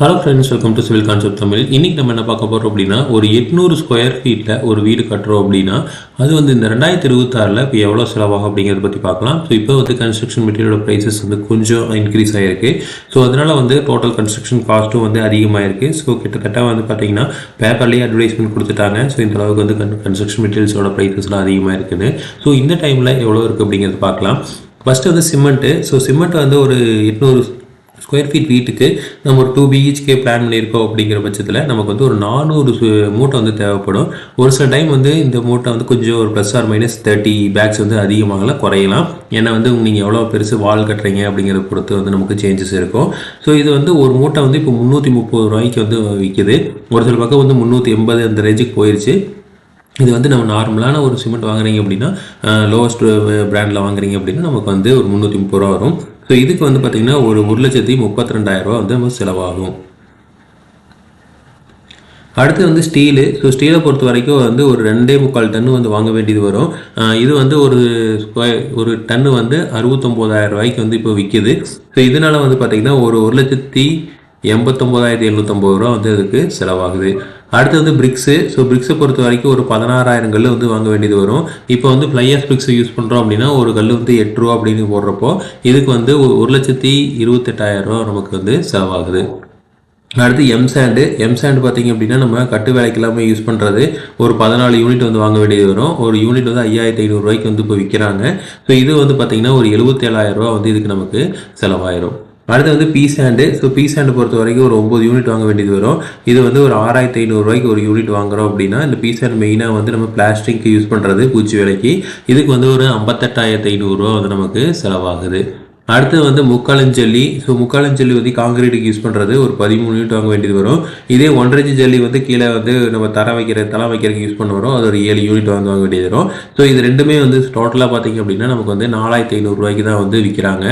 Hello friends, welcome to civil concept Tamil. இன்றைக்கி நம்ம என்ன பார்க்க போகிறோம் அப்படின்னா, ஒரு 800 ஸ்கொயர் ஃபீட்டில் ஒரு வீடு கட்டுறோம் அப்படின்னா அது வந்து இந்த 2026 இப்போ எவ்வளோ செலவாகும் அப்படிங்கிறத பற்றி பார்க்கலாம். ஸோ இப்போ வந்து கன்ஸ்ட்ரக்ஷன் மெட்டீரியலோட ப்ரைஸஸ் வந்து கொஞ்சம் இன்க்ரீஸ் ஆகிருக்கு. ஸோ அதனால் வந்து டோட்டல் கன்ஸ்ட்ரக்ஷன் காஸ்ட்டும் வந்து அதிகமாகிருக்கு. ஸோ கிட்டத்தட்ட வந்து பார்த்திங்கன்னா பேப்பர்லேயே அட்வர்டைஸ்மெண்ட் கொடுத்துட்டாங்க. ஸோ இந்த அளவுக்கு வந்து கன்ஸ்ட்ரக்ஷன் மெட்டீரியல்ஸோட ப்ரைஸஸ்லாம் அதிகமாக இருக்குது. ஸோ இந்த டைமில் எவ்வளோ இருக்குது அப்படிங்கிறத பார்க்கலாம். ஃபஸ்ட்டு வந்து சிமெண்ட்டு. ஸோ சிமெண்ட் வந்து ஒரு 800 ஸ்கொயர் ஃபீட் வீட்டுக்கு நம்ம ஒரு 2 BHK பிளான் பண்ணியிருக்கோம். அப்படிங்கிற பட்சத்தில் நமக்கு வந்து ஒரு 400 மூட்டை வந்து தேவைப்படும். ஒரு சில டைம் வந்து இந்த மூட்டை வந்து கொஞ்சம் ஒரு +or-30 பேக்ஸ் வந்து அதிகமாகலாம் குறையலாம். ஏன்னா வந்து நீங்கள் எவ்வளோ பெருசு வால் கட்டுறீங்க அப்படிங்கிறத பொறுத்து வந்து நமக்கு சேஞ்சஸ் இருக்கும். ஸோ இது வந்து ஒரு மூட்டை வந்து இப்போ 330 ரூபாய்க்கு வந்து விற்கிது. ஒரு சில பக்கம் வந்து 380 அந்த ரேஞ்சுக்கு போயிடுச்சு. இது வந்து நம்ம நார்மலான ஒரு சிமெண்ட் வாங்குறீங்க அப்படின்னா, லோவஸ்ட் பிராண்டில் வாங்குறீங்க அப்படின்னா நமக்கு வந்து ஒரு 330 ரூபா வரும். ஸோ இதுக்கு வந்து பார்த்திங்கன்னா ஒரு 1,32,000 ரூபா வந்து நம்ம செலவாகும். அடுத்து வந்து ஸ்டீலு. ஸோ ஸ்டீலை பொறுத்த வரைக்கும் வந்து ஒரு 2.25 டன்னு வந்து வாங்க வேண்டியது வரும். இது வந்து ஒரு டன்னு வந்து 69,000 ரூபாய்க்கு வந்து இப்போ விற்கிது. ஸோ இதனால் வந்து பார்த்திங்கன்னா ஒரு 1,89,750 ரூபா வந்து அதுக்கு செலவாகுது. அடுத்து வந்து பிரிக்ஸு. ஸோ பிரிக்ஸை பொறுத்த வரைக்கும் ஒரு 16,000 கல் வந்து வாங்க வேண்டியது வரும். இப்போ வந்து ஃப்ளையர்ஸ் பிரிக்ஸ் யூஸ் பண்ணுறோம் அப்படின்னா ஒரு கல் வந்து 8 ரூபா அப்படின்னு போடுறப்போ இதுக்கு வந்து 1,28,000 ரூபா நமக்கு வந்து செலவாகுது. அடுத்து எம்சாண்டு பார்த்திங்க அப்படின்னா நம்ம கட்டு வேலைக்கு எல்லாமே யூஸ் பண்ணுறது ஒரு 14 யூனிட் வந்து வாங்க வேண்டியது வரும். ஒரு யூனிட் வந்து 5,500 ரூபாய்க்கு வந்து இப்போ விற்கிறாங்க. ஸோ இது வந்து பார்த்திங்கன்னா ஒரு 77,000 ரூபா வந்து இதுக்கு நமக்கு செலவாயிரும். அடுத்து வந்து பீசாண்டு. ஸோ பீசாண்டு பொறுத்த வரைக்கும் ஒரு 9 யூனிட் வாங்க வேண்டியது வரும். இது வந்து ஒரு 6,500 ரூபாய்க்கு ஒரு யூனிட் வாங்குறோம் அப்படின்னா இந்த பீசாண்டு மெயினாக வந்து நம்ம பிளாஸ்டிக்கு யூஸ் பண்ணுறது பூச்சி வேலைக்கு. இதுக்கு வந்து ஒரு 58,500 ரூபா வந்து நமக்கு செலவாகுது. அடுத்து வந்து முக்காலஞ்சல்லி. ஸோ முக்காலஞ்சல்லி வந்து காங்கிரீட்டுக்கு யூஸ் பண்ணுறது ஒரு 13 யூனிட் வாங்க வேண்டியது வரும். இதே 1.5 இன்ச் ஜல்லி வந்து கீழே வந்து நம்ம தளம் வைக்கிறதுக்கு யூஸ் பண்ண வரும். அது ஒரு 7 யூனிட் வாங்க வேண்டியது வரும். ஸோ இது ரெண்டுமே வந்து டோட்டலாக பார்த்திங்க அப்படின்னா நமக்கு வந்து 4,500 ரூபாய்க்கு தான் வந்து விற்கிறாங்க.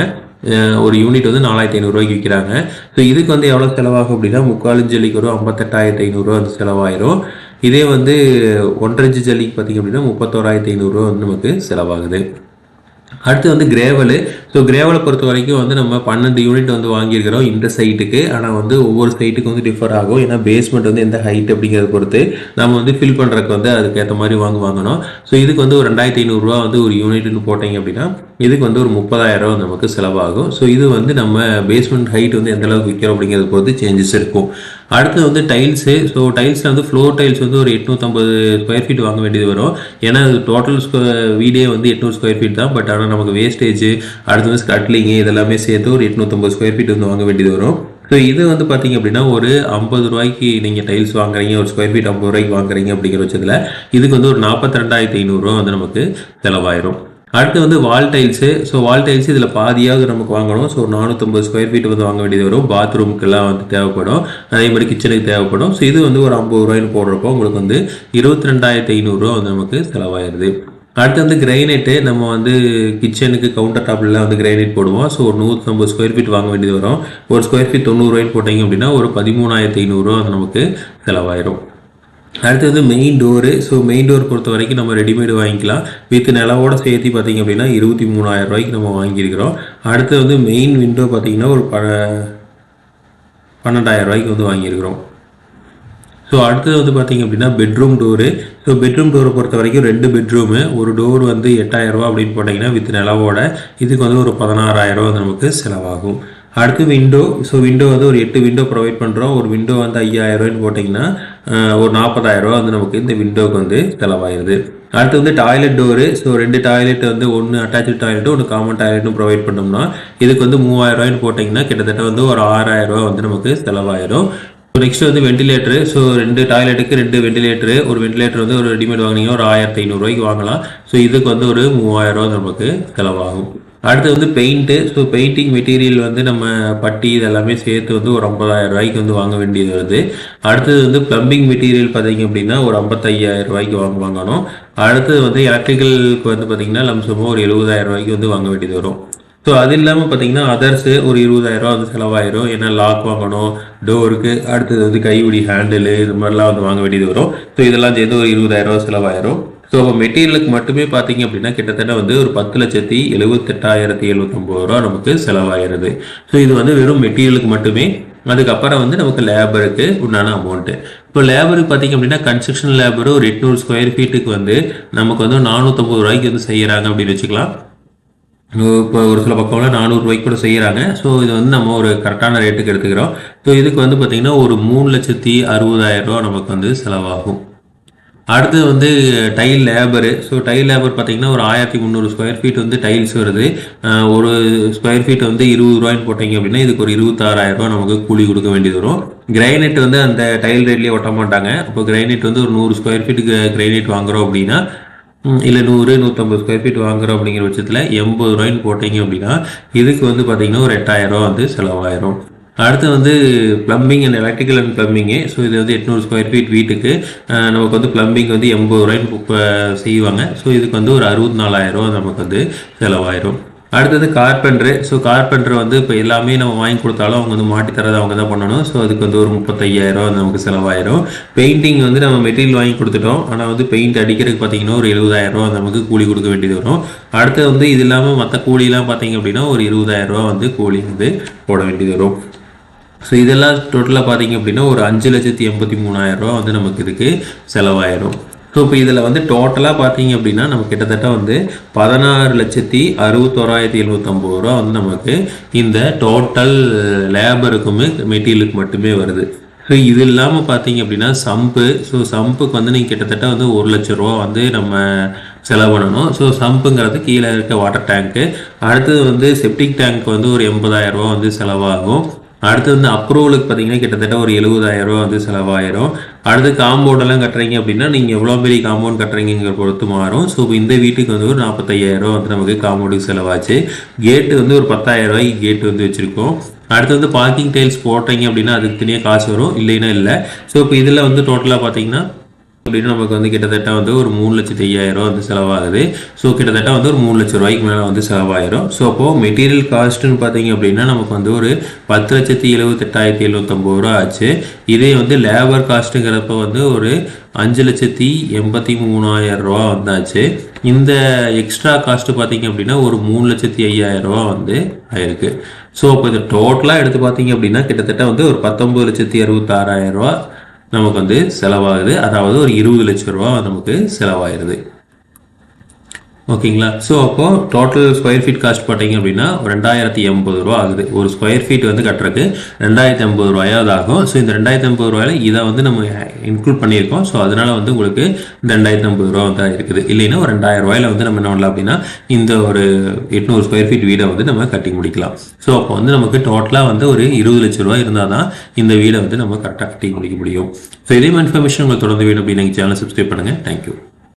ஒரு யூனிட் வந்து 4,500 ரூபாய்க்கு விற்கிறாங்க. ஸோ இதுக்கு வந்து எவ்வளோ செலவாகும் அப்படின்னா முக்காலஞ்சல்லிக்கு ஒரு 58,500 ரூபா வந்து செலவாயிரும். இதே வந்து 1.5 இன்ச் ஜல்லிக்கு பார்த்திங்க அப்படின்னா 31,500 ரூபா வந்து நமக்கு செலவாகுது. அடுத்து வந்து கிரேவலு. ஸோ கிரேவலை பொறுத்த வரைக்கும் வந்து நம்ம 12 யூனிட் வந்து வாங்கியிருக்கிறோம் இந்த சைட்டுக்கு. ஆனால் வந்து ஒவ்வொரு சைட்டுக்கு வந்து டிஃபர் ஆகும். ஏன்னா பேஸ்மெண்ட் வந்து எந்த ஹைட் அப்படிங்கிறத பொறுத்து நம்ம வந்து ஃபில் பண்ணுறதுக்கு வந்து அதுக்கேற்ற மாதிரி வாங்கணும். ஸோ இதுக்கு வந்து ஒரு 2,500 ரூபா வந்து ஒரு யூனிட்னு போட்டிங்க அப்படின்னா இதுக்கு வந்து ஒரு 30,000 ரூபா நமக்கு செலவாகும். ஸோ இது வந்து நம்ம பேஸ்மெண்ட் ஹைட் வந்து எந்த அளவுக்கு விற்கிறோம் அப்படிங்கிறத பொறுத்து சேஞ்சஸ் இருக்கும். அடுத்து வந்து டைல்ஸு. ஸோ டைல்ஸில் வந்து ஃப்ளோர் டைல்ஸ் வந்து ஒரு 850 ஸ்கொயர் ஃபீட் வாங்க வேண்டியது வரும். ஏன்னா அது டோட்டல் வீடே வந்து 800 ஸ்கொயர் ஃபீட் தான். பட் ஆனால் நமக்கு வேஸ்டேஜ் அடுத்து வந்து ஸ்கட்லிங்கு இதெல்லாமே சேர்த்து ஒரு 850 ஸ்கொயர் ஃபீட் வந்து வாங்க வேண்டியது வரும். ஸோ இது வந்து பார்த்திங்க அப்படின்னா ஒரு 50 ரூபாய்க்கு நீங்கள் டைல்ஸ் வாங்குறீங்க, ஒரு ஸ்கொயர் ஃபீட் 50 ரூபாய்க்கு வாங்குறீங்க அப்படிங்கிற பட்சத்தில் இதுக்கு வந்து ஒரு 42,500 ரூபா வந்து நமக்கு செலவாயிரும். அடுத்து வந்து வால் டைல்ஸு. ஸோ வால் டைல்ஸ் இதில் பாதியாவது நமக்கு வாங்கணும். ஸோ 450 ஸ்கொயர் ஃபீட் வந்து வாங்க வேண்டியது வரும். பாத்ரூமுக்கெல்லாம் வந்து தேவைப்படும். அதே மாதிரி கிச்சனுக்கு தேவைப்படும். ஸோ இது வந்து ஒரு 50 ரூபாய்னு போடுறப்போ உங்களுக்கு வந்து 22,500 ரூபா வந்து நமக்கு செலவாயிருது. அடுத்து வந்து கிரைனைட்டு. நம்ம வந்து கிச்சனுக்கு கவுண்டர் டாப்லாம் வந்து கிரைனைட் போடுவோம். ஸோ ஒரு 150 ஸ்கொயர் ஃபீட் வாங்க வேண்டியது வரும். ஒரு ஸ்கொயர் ஃபீட் 90 ரூபாய்னு போட்டிங்க அப்படின்னா ஒரு 13,500 ரூபா வந்து நமக்கு செலவாயிரும். அடுத்து வந்து main door. So main door பொறுத்த வரைக்கும் நம்ம ரெடிமேடு வாங்கிக்கலாம். வித் நிலவோட சேர்த்து பார்த்திங்க அப்படின்னா 23,000 ரூபாய்க்கு நம்ம வாங்கியிருக்கிறோம். அடுத்து வந்து மெயின் விண்டோ பார்த்திங்கன்னா ஒரு 12,000 ரூபாய்க்கு வந்து வாங்கியிருக்கிறோம். ஸோ அடுத்தது வந்து பார்த்திங்க அப்படின்னா பெட்ரூம் டோரு. ஸோ பெட்ரூம் டோரை பொறுத்த வரைக்கும் 2 பெட்ரூமு. ஒரு டோர் வந்து 8,000 ரூபா அப்படின்னு போட்டிங்கன்னா வித் நிலவோட இதுக்கு வந்து ஒரு 16,000 ரூபா வந்து நமக்கு செலவாகும். அடுத்து விண்டோ. ஸோ விண்டோ வந்து ஒரு 8 விண்டோ ப்ரொவைட் பண்ணுறோம். ஒரு விண்டோ வந்து 5,000 ரூபாய்னு போட்டிங்கன்னா ஒரு 40,000 ரூபா வந்து நமக்கு இந்த விண்டோவுக்கு வந்து செலவாயிருது. அடுத்து வந்து டாய்லெட் டோரு. ஸோ 2 டாய்லெட் வந்து ஒன்று அட்டாச்சு டாய்லெட்டும் ஒன்று காமன் டாய்லெட்டும் ப்ரொவைட் பண்ணோம்னா இதுக்கு வந்து 3,000 ரூபாய்னு போட்டிங்கன்னா கிட்டத்தட்ட வந்து ஒரு 6,000 ரூபா வந்து நமக்கு செலவாயிரும். நெக்ஸ்ட் வந்து வெண்டிலேட்டரு. ஸோ 2 டாய்லெட்டுக்கு 2 வெண்டிலேட்டரு. ஒரு வெண்டிலேட்டர் வந்து ஒரு ரெடிமேட் வாங்கினீங்க ஒரு 1,500 ரூபாய்க்கு வாங்கலாம். ஸோ இதுக்கு வந்து ஒரு 3,000 ரூபா நமக்கு செலவாகும். அடுத்து வந்து பெயிண்ட்டு. ஸோ பெயிண்டிங் மெட்டீரியல் வந்து நம்ம பட்டி இதெல்லாமே சேர்த்து வந்து ஒரு 50,000 ரூபாய்க்கு வந்து வாங்க வேண்டியது வருது. அடுத்தது வந்து ப்ளம்பிங் மெட்டீரியல் பார்த்திங்க அப்படின்னா ஒரு 55,000 ரூபாய்க்கு வாங்கணும். அடுத்தது வந்து எலக்ட்ரிக்கலுக்கு வந்து பார்த்திங்கன்னா லம்சமாக ஒரு 70,000 ரூபாய்க்கு வந்து வாங்க வேண்டியது வரும். ஸோ அது இல்லாமல் பார்த்திங்கன்னா அதர்ஸு ஒரு 20,000 ரூபா வந்து செலவாயிரும். ஏன்னா லாக் வாங்கணும் டோருக்கு. அடுத்தது வந்து கைவிடி ஹேண்டிலு இது மாதிரிலாம் வந்து வாங்க வேண்டியது வரும். ஸோ இதெல்லாம் சேர்த்து ஒரு 20,000 ரூபா செலவாயிரும். ஸோ மெட்டீரியலுக்கு மட்டுமே பார்த்தீங்க அப்படின்னா கிட்டத்தட்ட வந்து ஒரு 10,78,750 ரூபா நமக்கு செலவாகிறது. ஸோ இது வந்து வெறும் மெட்டீரியலுக்கு மட்டுமே. அதுக்கப்புறம் வந்து நமக்கு லேபருக்கு உண்டான அமௌண்ட்டு. இப்போ லேபருக்கு பார்த்தீங்க அப்படின்னா கன்ஸ்ட்ரக்ஷன் லேபரு ஒரு 800 ஸ்கொயர் ஃபீட்டுக்கு வந்து நமக்கு வந்து 450 ரூபாய்க்கு வந்து செய்கிறாங்க அப்படின்னு வச்சுக்கலாம். இப்போ ஒரு சில பக்கம்லாம் 400 ரூபாய்க்கு கூட செய்கிறாங்க. ஸோ இது வந்து நம்ம ஒரு கரெக்டான ரேட்டுக்கு எடுத்துக்கிறோம். ஸோ இதுக்கு வந்து பார்த்திங்கன்னா ஒரு 3,60,000 ரூபா நமக்கு வந்து செலவாகும். அடுத்தது வந்து tile labour. So tile labour பார்த்தீங்கன்னா ஒரு 1300 ஸ்கொயர் ஃபீட் வந்து டைல்ஸ் வருது. ஒரு ஸ்கொயர் ஃபீட் வந்து 20 ரூபாய்ன்னு போட்டிங்க அப்படின்னா இதுக்கு ஒரு 26,000 ரூபா நமக்கு கூலி கொடுக்க வேண்டியது வரும். கிரைனைட் வந்து அந்த டைல் ரேட்லேயே ஒட்ட மாட்டாங்க. இப்போ கிரைனைட் வந்து ஒரு 100 ஸ்கொயர் ஃபீட்டுக்கு கிரைனைட் வாங்குகிறோம் அப்படின்னா, இல்லை 100-150 ஸ்கொயர் ஃபீட் வாங்குகிறோம் அப்படிங்கிற பட்சத்தில் 80 ரூபாய்ன்னு போட்டிங்க அப்படின்னா இதுக்கு வந்து பார்த்திங்கன்னா ஒரு 8,000 ரூபா வந்து செலவாயிரும். அடுத்து வந்து plumbing and electrical and plumbing. So இது வந்து 800 ஸ்கொயர் ஃபீட் வீட்டுக்கு நமக்கு வந்து ப்ளம்பிங் வந்து 80 ரூபாய்ன்னு செய்வாங்க. ஸோ இதுக்கு வந்து ஒரு 64,000 ரூபா நமக்கு வந்து செலவாயிரும். அடுத்தது கார்பெண்டரு. ஸோ கார்பெண்டர் வந்து இப்போ எல்லாமே நம்ம வாங்கி கொடுத்தாலும் அவங்க வந்து மாட்டி தரதை அவங்க தான் பண்ணணும். ஸோ அதுக்கு வந்து ஒரு 35,000 ரூபா நமக்கு செலவாயிரும். பெயிண்டிங் வந்து நம்ம மெட்டீரியல் வாங்கி கொடுத்துட்டோம், ஆனால் வந்து பெயிண்ட் அடிக்கிறதுக்கு பார்த்தீங்கன்னா ஒரு 70,000 ரூபா நமக்கு கூலி கொடுக்க வேண்டியது வரும். அடுத்து வந்து இது இல்லாமல் மற்ற கூலிலாம் பார்த்தீங்க அப்படின்னா ஒரு 20,000 ரூபா வந்து கூலி வந்து போட வேண்டியது வரும். ஸோ இதெல்லாம் டோட்டலாக பார்த்தீங்க அப்படின்னா ஒரு 5,83,000 ரூபா வந்து நமக்கு இதுக்கு செலவாயிரும். ஸோ இப்போ இதில் வந்து டோட்டலாக பார்த்தீங்க அப்படின்னா நம்ம கிட்டத்தட்ட வந்து 16,61,750 ரூபா வந்து நமக்கு இந்த டோட்டல் லேபருக்குமே மெட்டீரியலுக்கு மட்டுமே வருது. ஸோ இது இல்லாமல் பார்த்தீங்க அப்படின்னா சம்பு. ஸோ சம்புக்கு வந்து நீங்கள் கிட்டத்தட்ட வந்து 1,00,000 ரூபா வந்து நம்ம செலவு பண்ணணும். ஸோ சம்புங்கிறது கீழே இருக்க வாட்டர் டேங்க்கு. அடுத்தது வந்து செப்டிக் டேங்க் வந்து ஒரு 80,000 ரூபா வந்து செலவாகும். அடுத்து வந்து அப்ரூவலுக்கு பார்த்தீங்கன்னா கிட்டத்தட்ட ஒரு 70,000 ரூபா வந்து செலவாயிரும். அடுத்து காம்பவுண்டெல்லாம் கட்டுறீங்க அப்படின்னா நீங்கள் எவ்வளோ பெரிய காம்பவுண்ட் கட்டுறீங்கிற பொறுத்து மாறும். ஸோ இந்த வீட்டுக்கு வந்து ஒரு 45,000 ரூபா வந்து நமக்கு காம்பவுண்டுக்கு செலவாச்சு. கேட்டு வந்து ஒரு 10,000 ரூபாய்க்கு கேட்டு வந்து வச்சுருக்கோம். அடுத்து வந்து பார்க்கிங் டைல்ஸ் போடுறீங்க அப்படின்னா அதுக்கு தனியாக காசு வரும், இல்லைன்னா இல்லை. ஸோ இப்போ இதில் வந்து டோட்டலாக பார்த்தீங்கன்னா அப்படின்னு நமக்கு வந்து கிட்டத்தட்ட வந்து ஒரு 3,05,000 ரூபா வந்து செலவாகுது. ஸோ கிட்டத்தட்ட வந்து ஒரு 3,00,000 ரூபாய்க்கு மேலே வந்து செலவாயிரும். ஸோ அப்போது மெட்டீரியல் காஸ்ட்டுன்னு பார்த்தீங்க அப்படின்னா நமக்கு வந்து ஒரு 10,78,750 ரூபா ஆச்சு. இதே வந்து லேபர் காஸ்ட்டுங்கிறப்ப வந்து ஒரு 5,83,000 ரூபா வந்தாச்சு. இந்த எக்ஸ்ட்ரா காஸ்ட்டு பார்த்தீங்க அப்படின்னா ஒரு 3,05,000 ரூபா வந்து ஆயிருக்கு. ஸோ இப்போ இது டோட்டலாக எடுத்து பார்த்தீங்க அப்படின்னா கிட்டத்தட்ட வந்து ஒரு 19,66,000 ரூபா நமக்கு வந்து செலவாகுது. அதாவது ஒரு 20 லட்சம் ரூபா நமக்கு செலவாயிருது. ஓகேங்களா? ஸோ அப்போது டோட்டல் ஸ்கொயர் ஃபீட் காஸ்ட் பார்த்தீங்க அப்படின்னா 2,080 ரூபா ஆகுது. ஒரு ஸ்கொயர் ஃபீட் வந்து கட்டுறதுக்கு 2,080 ரூபாயாவது ஆகும். ஸோ இந்த 2,080 ரூபாயில் இதை வந்து நம்ம இன்க்ளூட் பண்ணியிருக்கோம். ஸோ அதனால் வந்து உங்களுக்கு இந்த 2,080 ரூபா வந்து இருக்குது. இல்லைன்னா ஒரு 2,000 ரூபாயில் வந்து நம்ம என்ன பண்ணலாம் அப்படின்னா இந்த ஒரு 800 ஸ்கொயர் ஃபீட் வீடை வந்து நம்ம கட்டி முடிக்கலாம். ஸோ அப்போ வந்து நமக்கு டோட்டலாக வந்து ஒரு 20 லட்சம் ரூபா இருந்தால் தான் இந்த வீடை வந்து நம்ம கரெக்டாக கட்டி முடிக்க முடியும். ஸோ இதே இன்ஃபர்மேஷன் உங்களுக்கு தொடர்ந்து வேணும் அப்படின்னு எங்கள் சேனலை சப்ஸ்கிரைப் பண்ணுங்கள். தேங்க்யூ.